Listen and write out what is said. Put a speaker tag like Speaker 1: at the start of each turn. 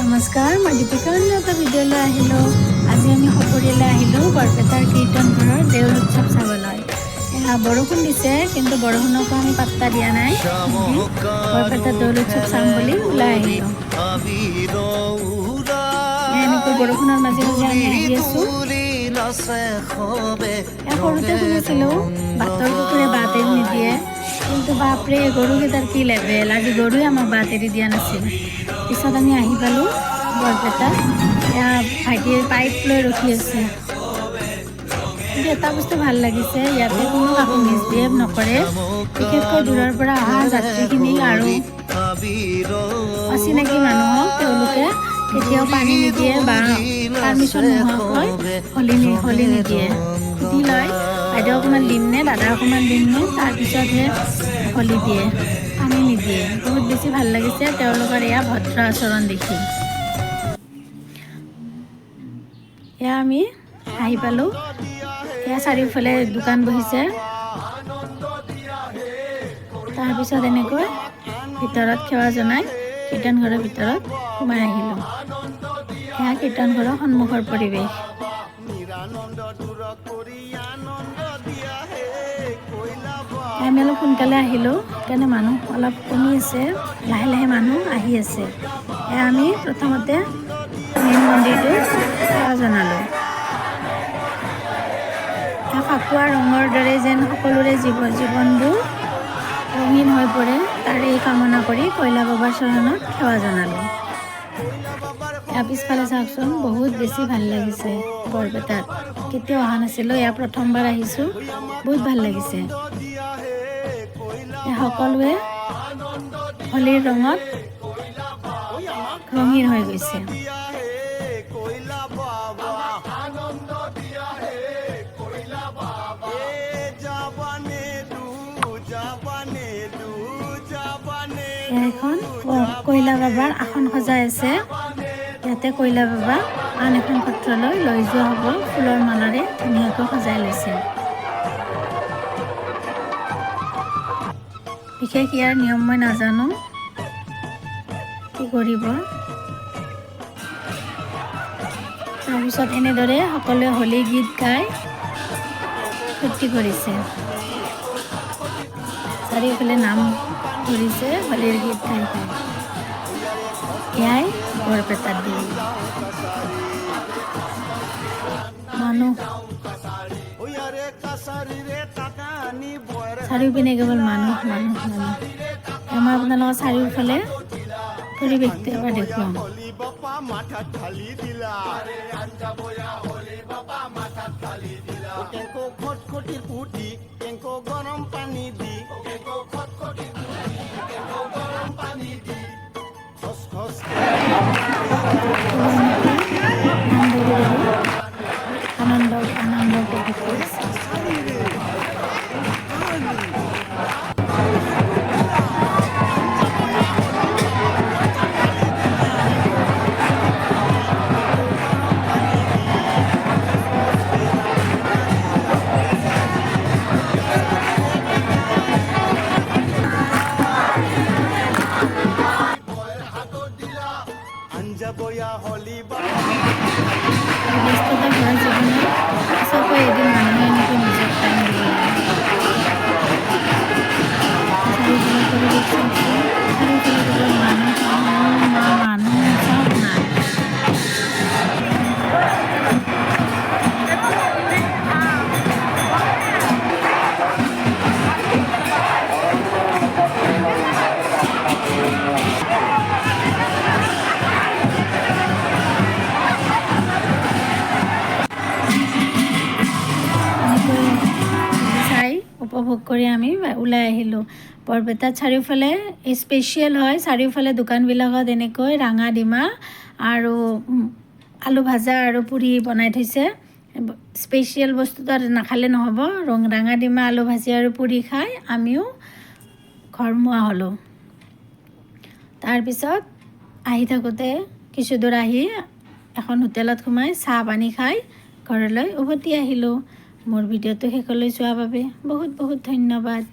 Speaker 1: নমস্কাৰ, মই দীপিকা এটা ভিডিঅ'লৈ আহিলোঁ। আজি আমি সপৰিয়ালে আহিলোঁ বৰপেটাৰ কীৰ্তন ঘৰৰ দেউল উৎসৱ চাবলৈ। বৰষুণ দিছে, কিন্তু বৰষুণকো আমি পাত্তা দিয়া নাই। বৰপেটাৰ দেউল উৎসৱ চাম বুলি ওলাই আহিলোঁ। এনেকৈ বৰষুণৰ মাজে মাজে আমি আহি আছোঁ। সৰুতে শুনিছিলোঁ বাটৰ কুকুৰে বাট এৰি নিদিয়ে, কিন্তু বাপৰে গৰুকেইটাৰ কি লেবেল, আজি গৰুৱে আমাক বাট এৰি দিয়া নাছিল। পিছত আমি আহি পালোঁ বৰপেটা। এয়া ভাইটিয়ে পাইপ লৈ ৰখি আছে। কিন্তু এটা বস্তু ভাল লাগিছে, ইয়াতে কোনো কাকো মিছবিহেভ নকৰে। বিশেষকৈ দূৰৰ পৰা অহা যাত্ৰীখিনিক আৰু অচিনাকি মানুহক তেওঁলোকে কেতিয়াও পানী নিদিয়ে বা পাৰ্মিশ্যন নোহোৱাকৈ হলি নিদিয়ে। সুধি লয়, বাইদেউ অকণমান দিমনে, দাদা অকণমান দিমনে, তাৰপিছতহে হলি দিয়ে, পানী নিদিয়ে। বহুত বেছি ভাল লাগিছে তেওঁলোকৰ এয়া ভদ্ৰ আচৰণ দেখি। এয়া আমি আহি পালোঁ। এয়া চাৰিওফালে দোকান বহিছে। তাৰপিছত এনেকৈ ভিতৰত সেৱা জনাই কীৰ্তন ঘৰৰ ভিতৰত সোমাই আহিলোঁ। এয়া কীৰ্তন ঘৰৰ সন্মুখৰ পৰিৱেশ। আমি অলপ সোনকালে আহিলোঁ, সেইকাৰণে মানুহ অলপ কমি আছে। লাহে লাহে মানুহ আহি আছে। এয়া আমি প্ৰথমতে মেইন মন্দিৰটোত সেৱা জনালোঁ। ফাকুৱা ৰঙৰ দৰে যেন সকলোৰে জীৱনবোৰ ৰঙীন হৈ পৰে, তাৰে কামনা কৰি কৈলা বাবাৰ চৰণত সেৱা জনালোঁ। ইয়াৰ পিছফালে চাওকচোন, বহুত বেছি ভাল লাগিছে। বৰপেটাত কেতিয়াও অহা নাছিলোঁ, এয়া প্ৰথমবাৰ আহিছোঁ। বহুত ভাল লাগিছে। সকলোৱে হোলীৰ ৰঙত ৰঙীন হৈ গৈছে। এখন কৈলা বাবাৰ আসন সজাই আছে। ইয়াতে কৈলা বাবা আন এখন সত্ৰলৈ লৈ যোৱা হ'ব। ফুলৰ মালাৰে ধুনীয়াকৈ সজাই লৈছে। বিশেষ ইয়াৰ নিয়ম মই নাজানো, কি কৰিব। তাৰপিছত এনেদৰে সকলোৱে হোলী গীত গাই ফূৰ্তি কৰিছে। চাৰিওফালে নাম ধৰিছে হোলীৰ গীত গাই গাই। এয়াই বৰপেটাৰ দিন। মানুহ চাৰিওপিনে কেৱল মানুহ মানুহ মানুহ। মই আপোনালোকৰ চাৰিওফালে পৰিৱেশটো এবাৰ দেখুৱাম। আনন্দ উপভোগ কৰিছে। ব্যস্ততা ভৰা জীৱনত সঁচাকৈ এদিন মানুহে এনেকৈ নিজক টাইম দিব লাগে। চাৰিওফালে পৰিৱেশ চাওকচোন, চাৰিওফালে কেৱল মানুহ মানুহ চব নাই। উপভোগ কৰি আমি ওলাই আহিলোঁ। বৰপেটাত চাৰিওফালে স্পেচিয়েল হয়, চাৰিওফালে দোকানবিলাকত এনেকৈ ৰাঙা ডিমা আৰু আলু ভাজা আৰু পুৰি বনাই থৈছে। স্পেচিয়েল বস্তুটো নাখালে নহ'ব। ৰাঙা ডিমা, আলু ভাজি আৰু পুৰি খাই আমিও ঘৰমুৱা হ'লোঁ। তাৰপিছত আহি থাকোঁতে কিছু দূৰ আহি এখন হোটেলত সোমাই চাহ পানী খাই ঘৰলৈ উভতি আহিলোঁ। মোৰ ভিডিঅ'টো শেষলৈ চোৱাৰ বাবে বহুত বহুত ধন্যবাদ।